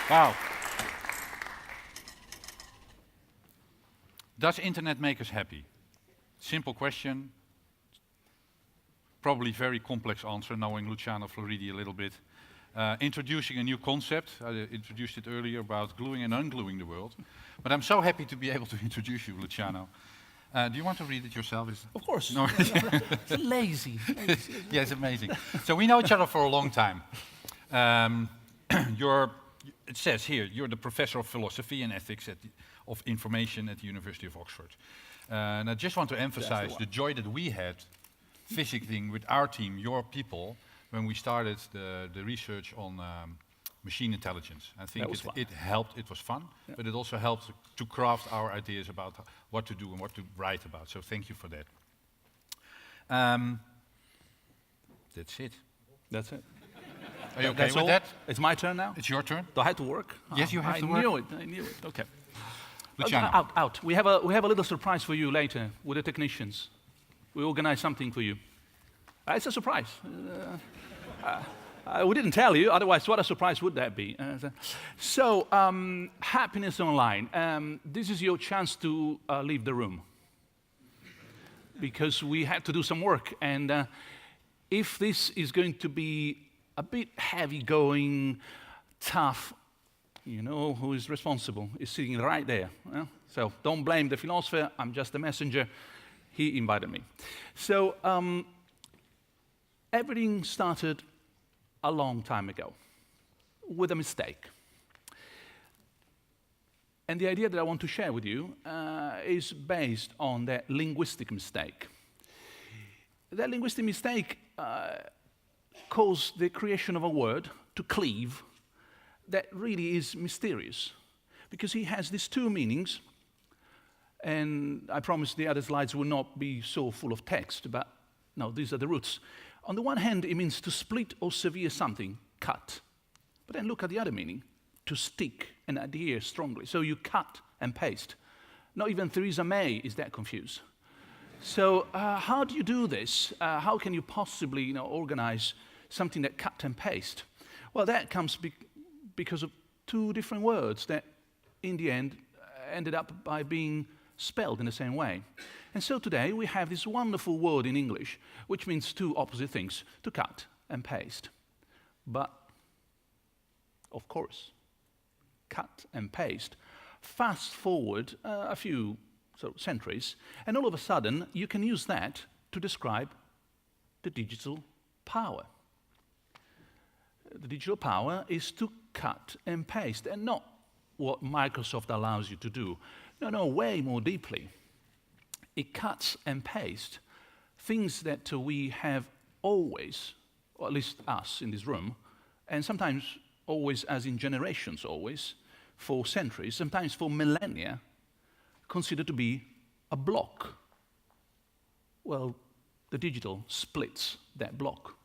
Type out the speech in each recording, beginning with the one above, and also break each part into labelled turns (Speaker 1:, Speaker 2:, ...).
Speaker 1: Wow. Does internet make us happy? Simple question. Probably very complex answer, knowing Luciano Floridi a little bit. Introducing a new concept. I introduced it earlier about gluing and ungluing the world. But I'm so happy to be able to introduce you, Luciano. Do you want to read it yourself?
Speaker 2: Of course.
Speaker 1: No.
Speaker 2: It's lazy.
Speaker 1: Yeah, it's amazing. So we know each other for a long time. It says here, you're the professor of philosophy and ethics of information at the University of Oxford. And I just want to emphasize the joy that we had visiting with our team, your people, when we started the research on machine intelligence. I think it helped, it was fun, but it also helped to craft our ideas about what to do and what to write about. So thank you for that. That's it.
Speaker 2: That's it.
Speaker 1: Are you okay with that?
Speaker 2: It's my turn now?
Speaker 1: It's your turn.
Speaker 2: Do I have to work?
Speaker 1: Yes, you have to work.
Speaker 2: I knew it. Okay.
Speaker 1: Luciano.
Speaker 2: Out. We have a little surprise for you later with the technicians. We organize something for you. It's a surprise. We didn't tell you, otherwise what a surprise would that be? Happiness Online. This is your chance to leave the room. Because we had to do some work, and if this is going to be a bit heavy going, tough, you know who is responsible. Is sitting right there. So don't blame the philosopher, I'm just a messenger. He invited me. So everything started a long time ago with a mistake. And the idea that I want to share with you is based on that linguistic mistake. That linguistic mistake caused the creation of a word, to cleave, that really is mysterious. Because he has these two meanings, and I promise the other slides will not be so full of text, but no, these are the roots. On the one hand, it means to split or sever something, cut. But then look at the other meaning, to stick and adhere strongly. So you cut and paste. Not even Theresa May is that confused. So how do you do this? How can you possibly organize something that cut and paste? Well, that comes because of two different words that in the end ended up by being spelled in the same way. And so today we have this wonderful word in English, which means two opposite things, to cut and paste. But, of course, cut and paste. Fast forward a few centuries, and all of a sudden you can use that to describe the digital power. The digital power is to cut and paste, and not what Microsoft allows you to do. No, way more deeply. It cuts and pastes things that we have always, or at least us in this room, and sometimes always as in generations always, for centuries, sometimes for millennia, considered to be a block. Well, the digital splits that block.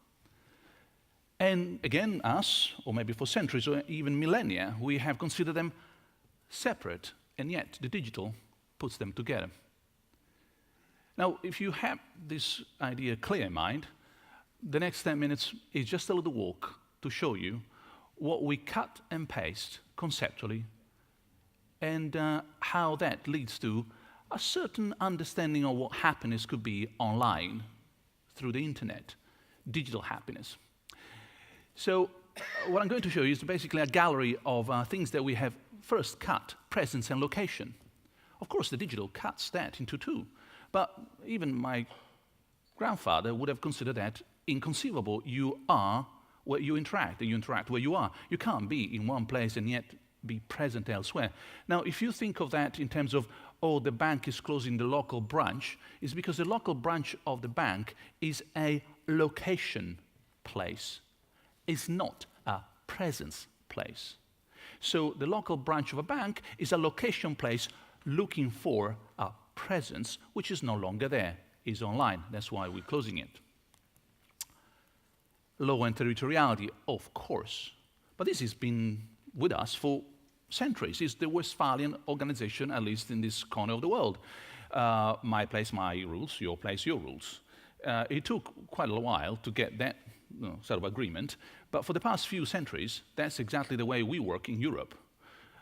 Speaker 2: And again, us, or maybe for centuries or even millennia, we have considered them separate, and yet the digital puts them together. Now, if you have this idea clear in mind, the next 10 minutes is just a little walk to show you what we cut and paste conceptually, and how that leads to a certain understanding of what happiness could be online, through the internet, digital happiness. So what I'm going to show you is basically a gallery of things that we have first cut, presence and location. Of course, the digital cuts that into two, but even my grandfather would have considered that inconceivable. You are where you interact, and you interact where you are. You can't be in one place and yet be present elsewhere. Now, if you think of that in terms of, oh, the bank is closing the local branch, it's because the local branch of the bank is a location place. It's not a presence place. So the local branch of a bank is a location place looking for a presence which is no longer there, is online. That's why we're closing it. Law and territoriality, of course. But this has been with us for centuries. It's the Westphalian organization, at least in this corner of the world. My place, my rules, your place, your rules. It took quite a while to get that sort of agreement, But for the past few centuries, that's exactly the way we work in Europe.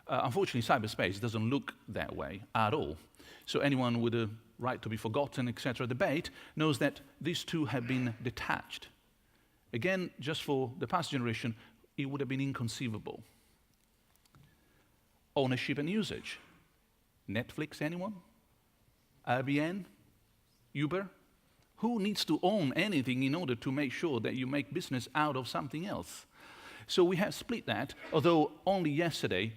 Speaker 2: Unfortunately, cyberspace doesn't look that way at all. So anyone with a right to be forgotten, etc. debate knows that these two have been detached. Again, just for the past generation, it would have been inconceivable. Ownership and usage. Netflix, anyone? IBM? Uber? Who needs to own anything in order to make sure that you make business out of something else? So we have split that, although only yesterday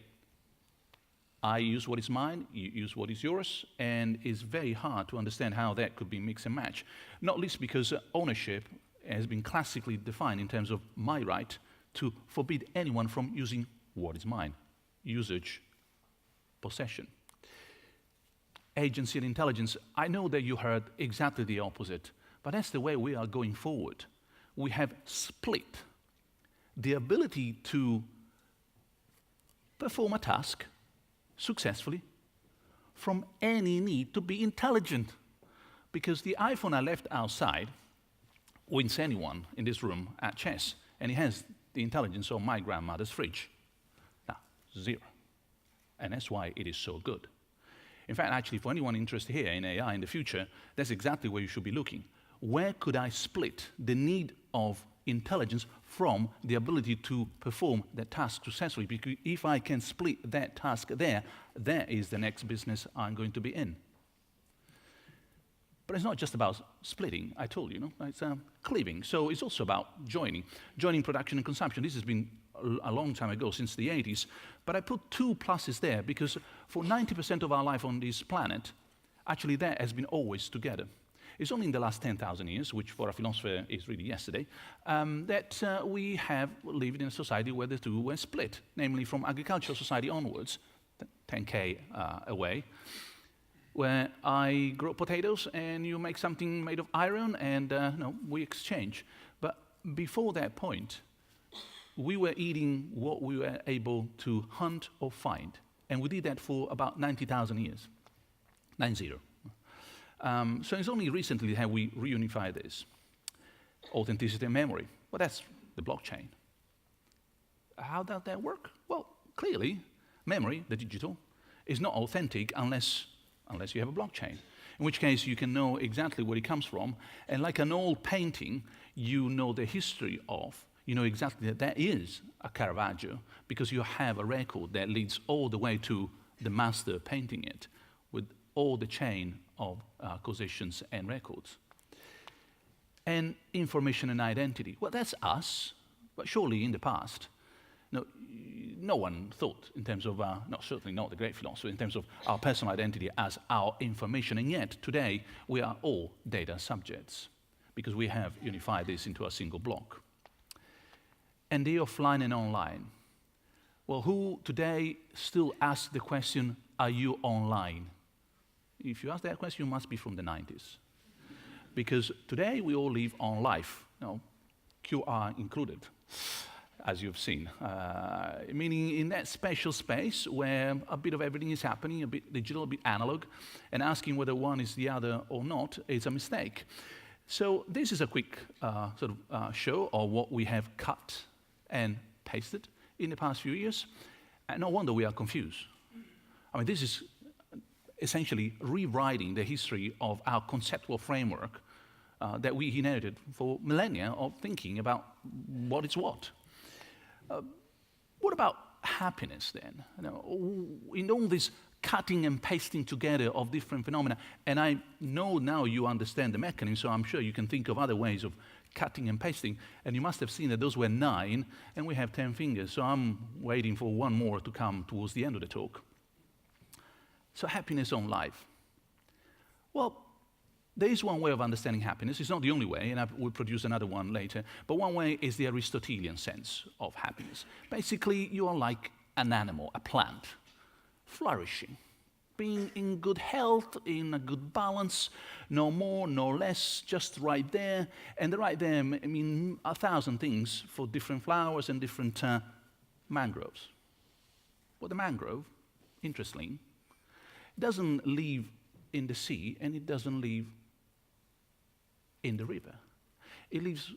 Speaker 2: I use what is mine, you use what is yours, and it's very hard to understand how that could be mix and match. Not least because ownership has been classically defined in terms of my right to forbid anyone from using what is mine. Usage, possession. Agency and intelligence, I know that you heard exactly the opposite, but that's the way we are going forward. We have split the ability to perform a task successfully from any need to be intelligent. Because the iPhone I left outside wins anyone in this room at chess, and it has the intelligence of my grandmother's fridge. Now, 0. And that's why it is so good. In fact, actually, for anyone interested here in AI in the future, that's exactly where you should be looking. Where could I split the need of intelligence from the ability to perform that task successfully? Because if I can split that task there, that is the next business I'm going to be in. But it's not just about splitting, I told you, it's cleaving. So it's also about joining production and consumption. This has been a long time ago, since the 80s. But I put 2 pluses there because for 90% of our life on this planet, actually that has been always together. It's only in the last 10,000 years, which for a philosopher is really yesterday, that we have lived in a society where the two were split, namely from agricultural society onwards, 10K away, where I grow potatoes and you make something made of iron and we exchange. But before that point, we were eating what we were able to hunt or find. And we did that for about 90,000 years. 90. So it's only recently that we reunified this. Authenticity and memory. Well, that's the blockchain. How does that work? Well, clearly, memory, the digital, is not authentic unless you have a blockchain. In which case, you can know exactly where it comes from. And like an old painting, you know the history of. You know exactly that is a Caravaggio because you have a record that leads all the way to the master painting it with all the chain of causations and records. And information and identity. Well, that's us, but surely in the past, no one thought in terms of, certainly not the great philosopher, in terms of our personal identity as our information. And yet, today, we are all data subjects because we have unified this into a single block. And the offline and online. Well, who today still asks the question, are you online? If you ask that question, you must be from the 90s. Because today we all live on life, QR included, as you've seen. Meaning in that special space where a bit of everything is happening, a bit digital, a bit analog, and asking whether one is the other or not is a mistake. So this is a quick show of what we have cut and pasted in the past few years. And no wonder we are confused. I mean, this is essentially rewriting the history of our conceptual framework that we inherited for millennia of thinking about what is what. What about happiness then? In all this cutting and pasting together of different phenomena, and I know now you understand the mechanism, so I'm sure you can think of other ways of cutting and pasting, and you must have seen that those were 9, and we have 10 fingers, so I'm waiting for one more to come towards the end of the talk. So happiness on life. Well, there is one way of understanding happiness. It's not the only way, and I will produce another one later, but one way is the Aristotelian sense of happiness. Basically, you are like an animal, a plant, flourishing, being in good health, in a good balance, no more, no less, just right there. And the right there, I mean, 1,000 things for different flowers and different mangroves. Well, the mangrove, interestingly, doesn't live in the sea and it doesn't live in the river. It lives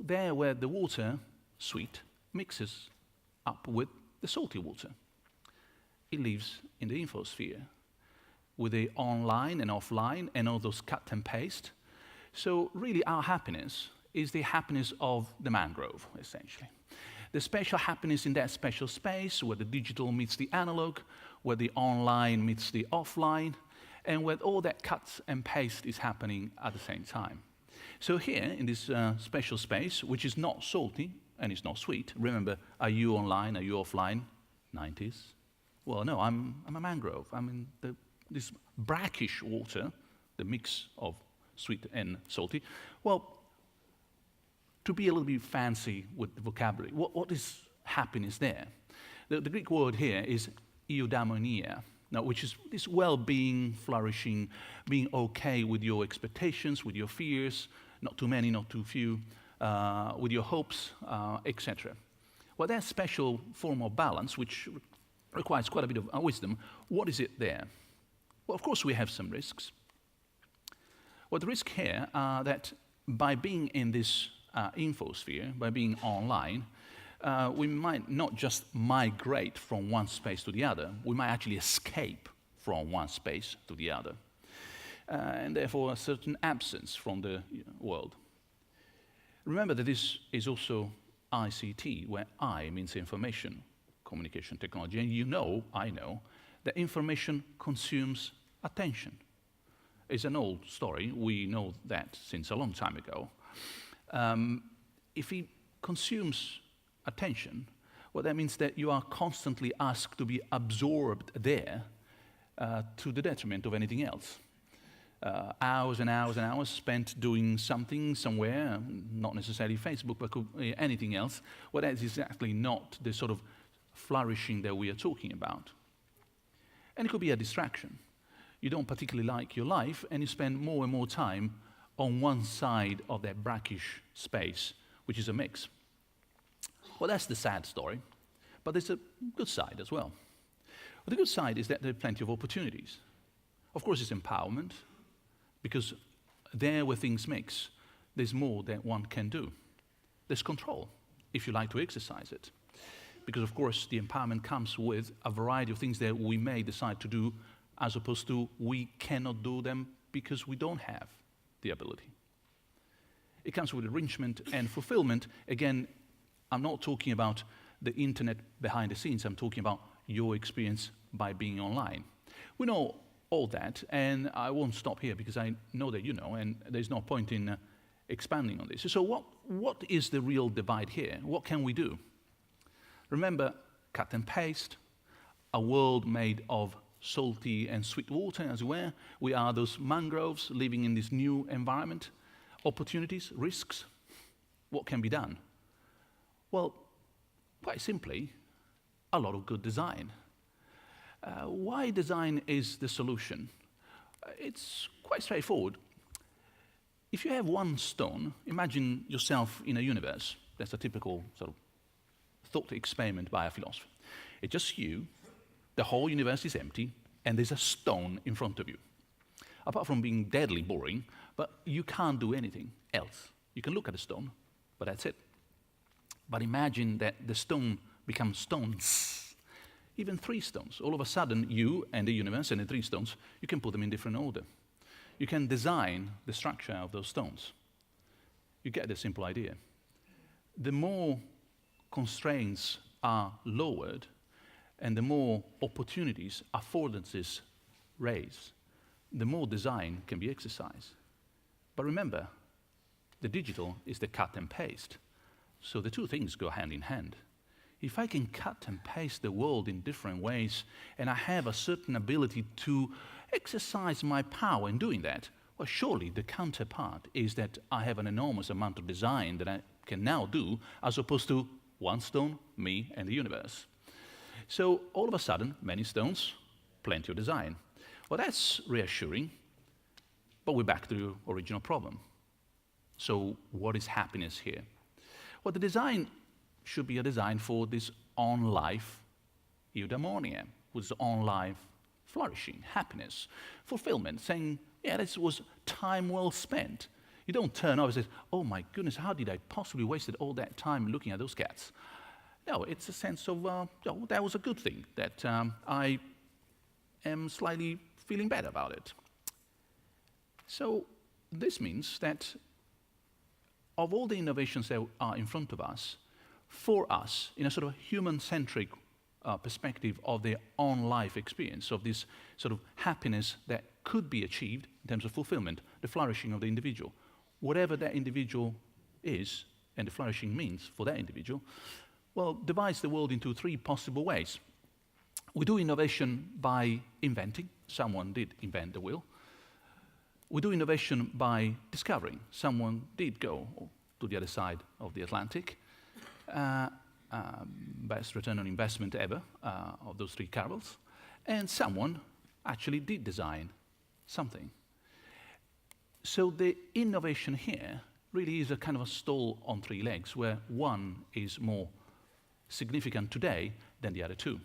Speaker 2: there where the water, sweet, mixes up with the salty water. It lives in the InfoSphere with the online and offline and all those cut and paste. So really our happiness is the happiness of the mangrove, essentially. The special happiness in that special space where the digital meets the analog, where the online meets the offline, and where all that cut and paste is happening at the same time. So here, in this special space, which is not salty and it's not sweet, remember, are you online, are you offline? 90s. Well, no, I'm a mangrove. I'm in this brackish water, the mix of sweet and salty. Well, to be a little bit fancy with the vocabulary, what is happiness there? The Greek word here is eudaimonia, now, which is this well-being, flourishing, being okay with your expectations, with your fears, not too many, not too few, with your hopes, etc. Well, that special form of balance, which requires quite a bit of wisdom, what is it there? Well, of course, we have some risks. Well, the risk here are that by being in this InfoSphere, by being online, we might not just migrate from one space to the other, we might actually escape from one space to the other, and therefore a certain absence from the world. Remember that this is also ICT, where I means information, communication technology, and you know, I know, that information consumes attention. It's an old story, we know that since a long time ago. If it consumes attention, well, that means that you are constantly asked to be absorbed there to the detriment of anything else. Hours and hours and hours spent doing something somewhere, not necessarily Facebook, but could be anything else. Well, that's exactly not the sort of flourishing that we are talking about. And it could be a distraction. You don't particularly like your life, and you spend more and more time on one side of that brackish space, which is a mix. Well, that's the sad story, but there's a good side as well. Well, the good side is that there are plenty of opportunities. Of course, it's empowerment, because there where things mix, there's more that one can do. There's control, if you like to exercise it. Because, of course, the empowerment comes with a variety of things that we may decide to do, as opposed to we cannot do them because we don't have the ability. It comes with enrichment and fulfillment. Again, I'm not talking about the internet behind the scenes, I'm talking about your experience by being online. We know all that, and I won't stop here because I know that you know, and there's no point in expanding on this. So what is the real divide here? What can we do? Remember, cut and paste, a world made of salty and sweet water as well. We are those mangroves living in this new environment. Opportunities, risks, what can be done? Well, quite simply, a lot of good design. Why design is the solution? It's quite straightforward. If you have one stone, imagine yourself in a universe. That's a typical sort of thought experiment by a philosopher. It's just you, the whole universe is empty, and there's a stone in front of you. Apart from being deadly boring, but you can't do anything else. You can look at the stone, but that's it. But imagine that the stone becomes stones, even 3 stones. All of a sudden, you and the universe and the 3 stones, you can put them in different order. You can design the structure of those stones. You get the simple idea. The more constraints are lowered, and the more opportunities, affordances raise, the more design can be exercised. But remember, the digital is the cut and paste. So the two things go hand in hand. If I can cut and paste the world in different ways, and I have a certain ability to exercise my power in doing that, well, surely the counterpart is that I have an enormous amount of design that I can now do, as opposed to one stone, me, and the universe. So all of a sudden, many stones, plenty of design. Well, that's reassuring, but we're back to the original problem. So what is happiness here? Well, the design should be a design for this on-life eudaimonia, with on-life flourishing, happiness, fulfillment, saying, yeah, this was time well spent. You don't turn up and say, oh my goodness, how did I possibly wasted all that time looking at those cats? no, it's a sense of, that was a good thing, that I am slightly feeling better about it. So this means that of all the innovations that are in front of us, for us, in a sort of human-centric perspective of their own life experience, of this sort of happiness that could be achieved in terms of fulfillment, the flourishing of the individual, whatever that individual is, and the flourishing means for that individual, well, divides the world into three possible ways. We do innovation by inventing. Someone did invent the wheel. We do innovation by discovering. Someone did go to the other side of the Atlantic. Best return on investment ever of those three carols. And someone actually did design something. So the innovation here really is a kind of a stool on three legs, where one is more significant today than the other two.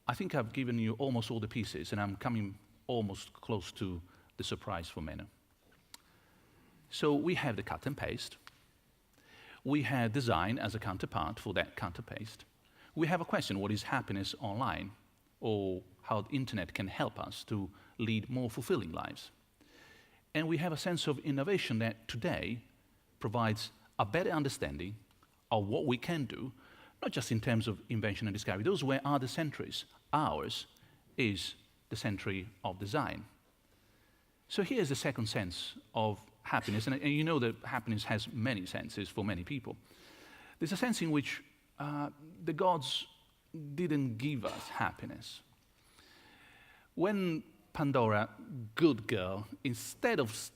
Speaker 2: I think I've given you almost all the pieces, and I'm coming almost close to the surprise for many. So we have the cut and paste. We have design as a counterpart for that cut and paste. We have a question: what is happiness online, or how the internet can help us to lead more fulfilling lives? And we have a sense of innovation that today provides a better understanding of what we can do, not just in terms of invention and discovery. Those were other centuries. Ours is the century of design. So here's the second sense of happiness, and you know that happiness has many senses for many people. There's a sense in which the gods didn't give us happiness. When Pandora, good girl, instead of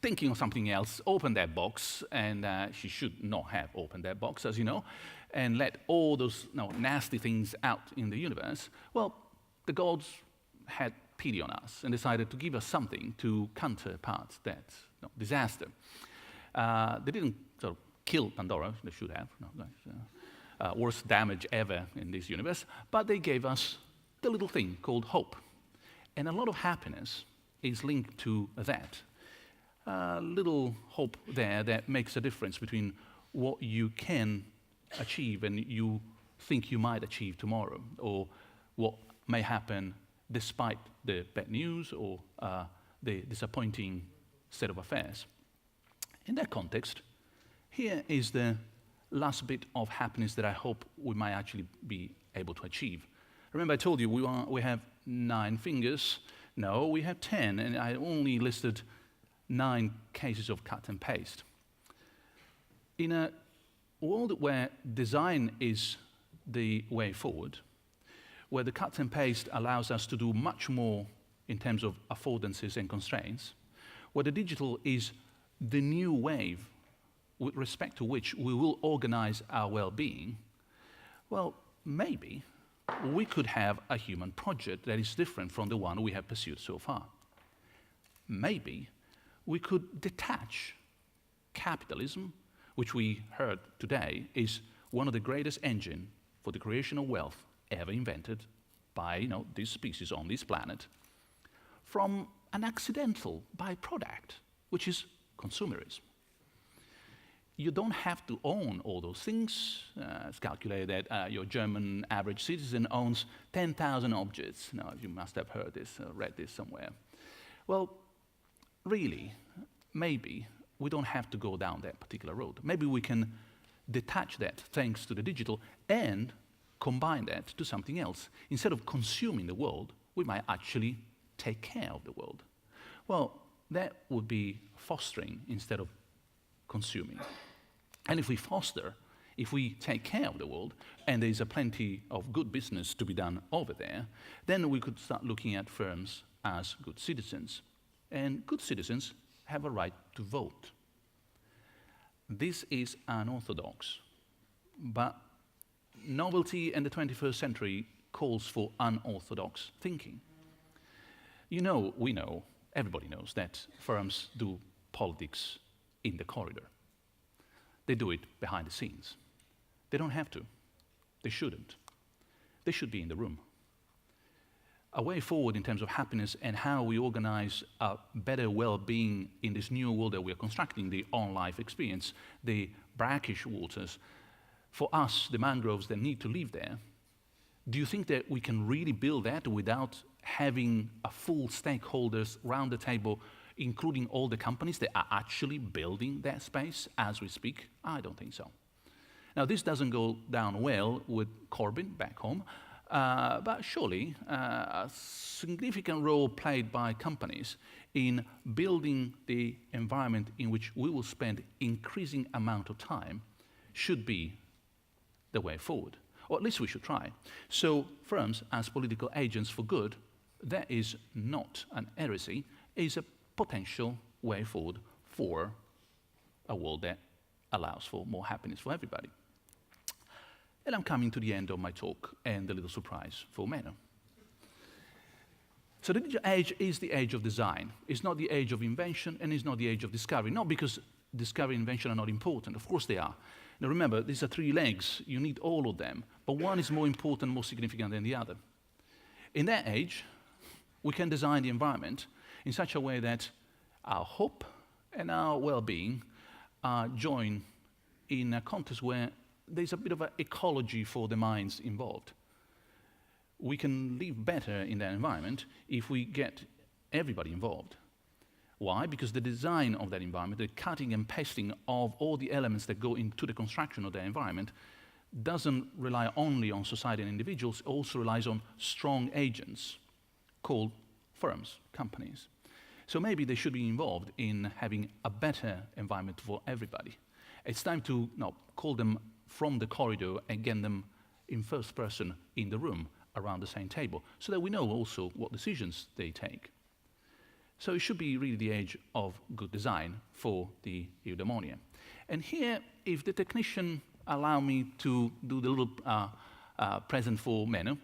Speaker 2: thinking of something else, opened that box, and she should not have opened that box, as you know, and let all those nasty things out in the universe, well, the gods had pity on us and decided to give us something to counterpart that disaster. They didn't sort of kill Pandora, they should have, worst damage ever in this universe, but they gave us the little thing called hope. And a lot of happiness is linked to that. Little hope there that makes a difference between what you can achieve and you think you might achieve tomorrow, or what may happen despite the bad news or the disappointing state of affairs. In that context, here is the last bit of happiness that I hope we might actually be able to achieve. Remember I told you we have 9 fingers. No, we have 10, and I only listed 9 cases of cut and paste. In a world where design is the way forward, where the cut and paste allows us to do much more in terms of affordances and constraints, where the digital is the new wave with respect to which we will organize our well-being, well, maybe we could have a human project that is different from the one we have pursued so far. Maybe we could detach capitalism, which we heard today is one of the greatest engines for the creation of wealth ever invented by this species on this planet, from an accidental byproduct, which is consumerism. You don't have to own all those things. It's calculated that your German average citizen owns 10,000 objects. Now, you must have heard this, read this somewhere. Well, really, maybe we don't have to go down that particular road. Maybe we can detach that thanks to the digital and combine that to something else. Instead of consuming the world, we might actually take care of the world. Well, that would be fostering instead of consuming. And if we foster, if we take care of the world, and there's a plenty of good business to be done over there, then we could start looking at firms as good citizens. And good citizens have a right to vote. This is unorthodox, but novelty in the 21st century calls for unorthodox thinking. We know, everybody knows that firms do politics in the corridor. They do it behind the scenes. They don't have to. They shouldn't. They should be in the room. A way forward in terms of happiness and how we organize a better well-being in this new world that we're constructing, the on-life experience, the brackish waters, for us, the mangroves that need to live there, do you think that we can really build that without having a full stakeholders round the table, including all the companies that are actually building that space as we speak? I don't think so. Now, this doesn't go down well with Corbyn back home, but surely a significant role played by companies in building the environment in which we will spend increasing amount of time should be the way forward, or at least we should try. So firms as political agents for good, that is not an heresy, is a potential way forward for a world that allows for more happiness for everybody. And I'm coming to the end of my talk and the little surprise for Menno. So the digital age is the age of design. It's not the age of invention, and it's not the age of discovery. Not because discovery and invention are not important. Of course they are. Now remember, these are three legs. You need all of them. But one is more important, more significant than the other. In that age, we can design the environment in such a way that our hope and our well-being are joined in a context where there's a bit of an ecology for the minds involved. We can live better in that environment if we get everybody involved. Why? Because the design of that environment, the cutting and pasting of all the elements that go into the construction of that environment, doesn't rely only on society and individuals, it also relies on strong agents called firms, companies. So maybe they should be involved in having a better environment for everybody. It's time to call them from the corridor and get them in first person in the room around the same table, so that we know also what decisions they take. So it should be really the age of good design for the eudaimonia. And here, if the technician allow me to do the little present for Menno,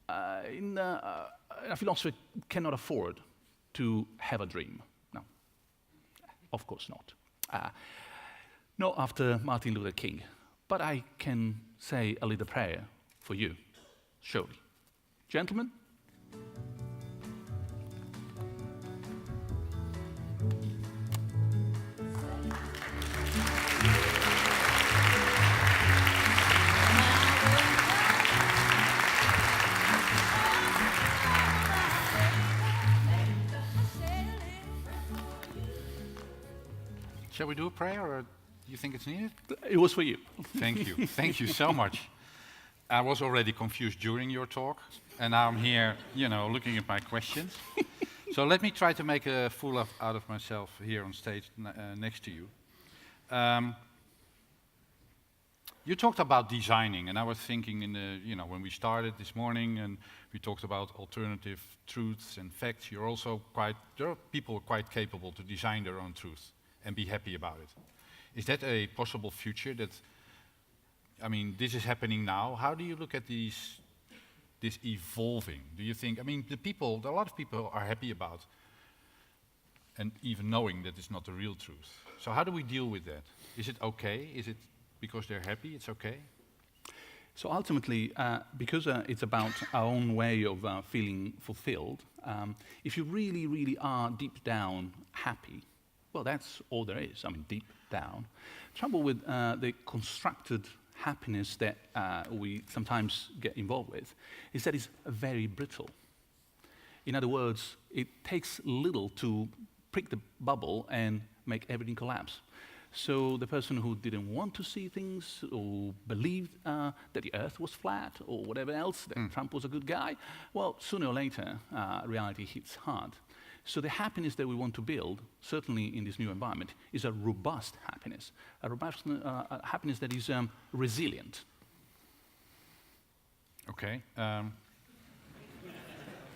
Speaker 2: a philosopher cannot afford to have a dream. No, of course not. Not after Martin Luther King. But I can say a little prayer for you, surely. Gentlemen?
Speaker 1: Shall we do a prayer, or do you think it's needed?
Speaker 2: It was for you.
Speaker 1: Thank you. Thank you so much. I was already confused during your talk, and now I'm here, looking at my questions. So let me try to make a fool out of myself here on stage next to you. You talked about designing, and I was thinking when we started this morning, and we talked about alternative truths and facts. There are people quite capable to design their own truth and be happy about it. Is that a possible future? This is happening now. How do you look at this evolving? Do you think, a lot of people are happy about, and even knowing that it's not the real truth. So how do we deal with that? Is it okay? Is it because they're happy, it's okay?
Speaker 2: So ultimately, because it's about our own way of feeling fulfilled, if you really, really are deep down happy, well, that's all there is, deep down. Trouble with the constructed happiness that we sometimes get involved with is that it's very brittle. In other words, it takes little to prick the bubble and make everything collapse. So the person who didn't want to see things, or believed that the earth was flat, or whatever else, that Trump was a good guy, well, sooner or later, reality hits hard. So the happiness that we want to build, certainly in this new environment, is a robust happiness, a happiness that is resilient.
Speaker 1: Okay.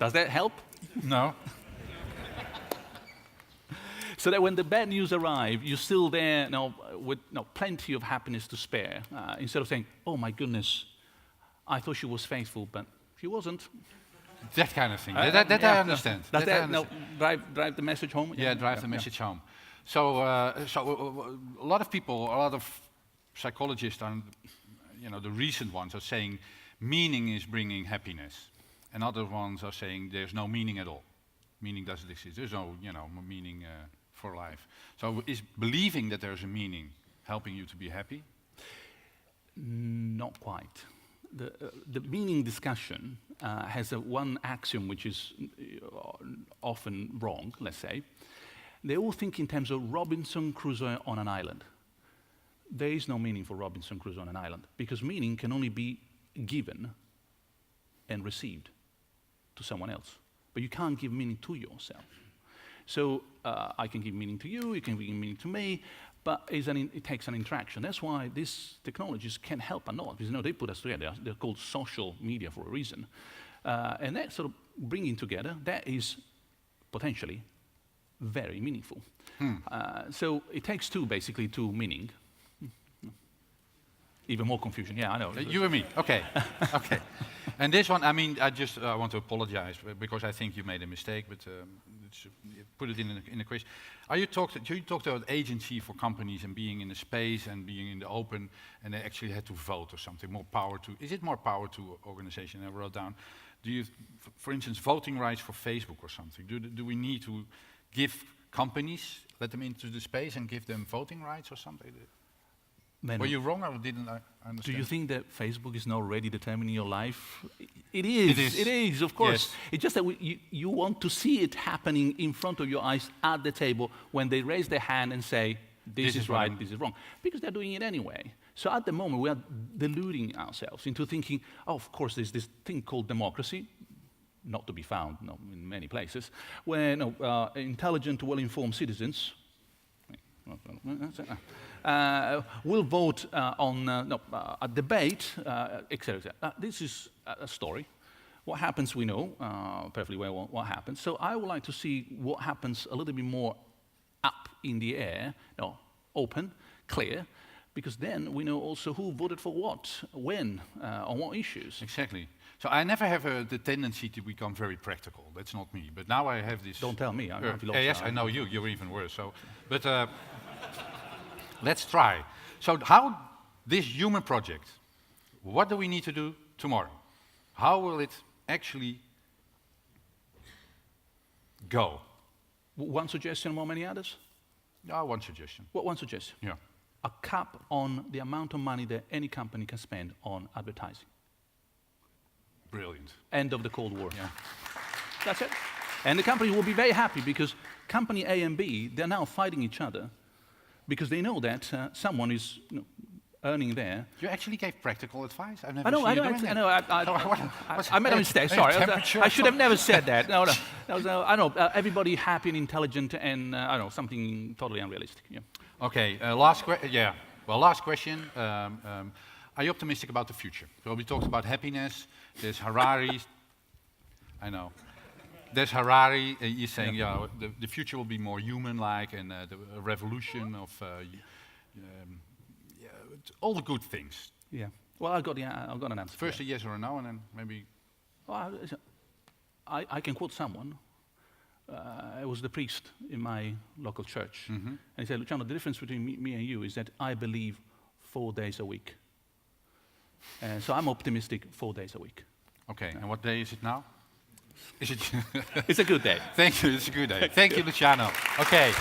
Speaker 2: Does that help?
Speaker 1: No.
Speaker 2: So that when the bad news arrive, you're still there with plenty of happiness to spare, instead of saying, oh my goodness, I thought she was faithful, but she wasn't.
Speaker 1: That kind of thing. That I understand.
Speaker 2: Does that drive the message home?
Speaker 1: Yeah, drive the message home. So, a lot of people, a lot of psychologists, the recent ones are saying meaning is bringing happiness, and other ones are saying there's no meaning at all. Meaning doesn't exist. There's no, meaning for life. So, is believing that there's a meaning helping you to be happy?
Speaker 2: Not quite. The meaning discussion has one axiom which is often wrong, let's say. They all think in terms of Robinson Crusoe on an island. There is no meaning for Robinson Crusoe on an island, because meaning can only be given and received to someone else. But you can't give meaning to yourself. So I can give meaning to you can give meaning to me, but it takes an interaction. That's why these technologies can help a lot, because they put us together. They're called social media for a reason. And that sort of bringing together, that is potentially very meaningful. So it takes two, basically, two meaning. Even more confusion, yeah, I know.
Speaker 1: You and me, okay, okay. And this one, I mean, I want to apologize because I think you made a mistake, but put it in a question. You talked about agency for companies and being in the space and being in the open, and they actually had to vote or something, more power to, is it more power to organization? I wrote down, do you, for instance, voting rights for Facebook or something, do we need to give companies, let them into the space and give them voting rights or something? Were you wrong, or didn't I understand?
Speaker 2: Do you think that Facebook is now already determining your life? It is. It is, of course.
Speaker 1: Yes.
Speaker 2: It's just that you want to see it happening in front of your eyes at the table when they raise their hand and say, this is right, this is wrong. Because they're doing it anyway. So at the moment, we are deluding ourselves into thinking, oh, of course, there's this thing called democracy, not to be found in many places, where intelligent, well-informed citizens will vote on a debate, etc. This is a story. What happens, we know perfectly well what happens. So I would like to see what happens a little bit more up in the air, open, clear, because then we know also who voted for what, when, on what issues.
Speaker 1: Exactly. So I never have the tendency to become very practical. That's not me. But now I have this.
Speaker 2: Don't tell me.
Speaker 1: Yes, I know you. You're even worse. So, but let's try. So how this human project? What do we need to do tomorrow? How will it actually go?
Speaker 2: One suggestion among many others?
Speaker 1: No, one suggestion.
Speaker 2: What one suggestion?
Speaker 1: Yeah.
Speaker 2: A cap on the amount of money that any company can spend on advertising.
Speaker 1: Brilliant.
Speaker 2: End of the Cold War.
Speaker 1: Yeah.
Speaker 2: That's it. And the company will be very happy because company A and B, they're now fighting each other because they know that someone is earning there.
Speaker 1: You actually gave practical advice? I've never
Speaker 2: I know. I made a mistake. Sorry. I should have never said that. No. I know. Everybody happy and intelligent and, I don't know, something totally unrealistic. Yeah.
Speaker 1: Okay. Last question. Are you optimistic about the future? So we talked about happiness. There's Harari. I know. There's Harari. He's saying, the future will be more human-like, and the revolution of all the good things.
Speaker 2: Yeah. Well, I've got an answer.
Speaker 1: First a yes or a no, and then maybe.
Speaker 2: Well, I can quote someone. It was the priest in my local church, and he said, "Luciano, the difference between me and you is that I believe 4 days a week." So I'm optimistic 4 days a week.
Speaker 1: Okay, and what day is it now? Is it?
Speaker 2: It's a good day.
Speaker 1: Thank you, it's a good day. Thank you, Luciano. Okay.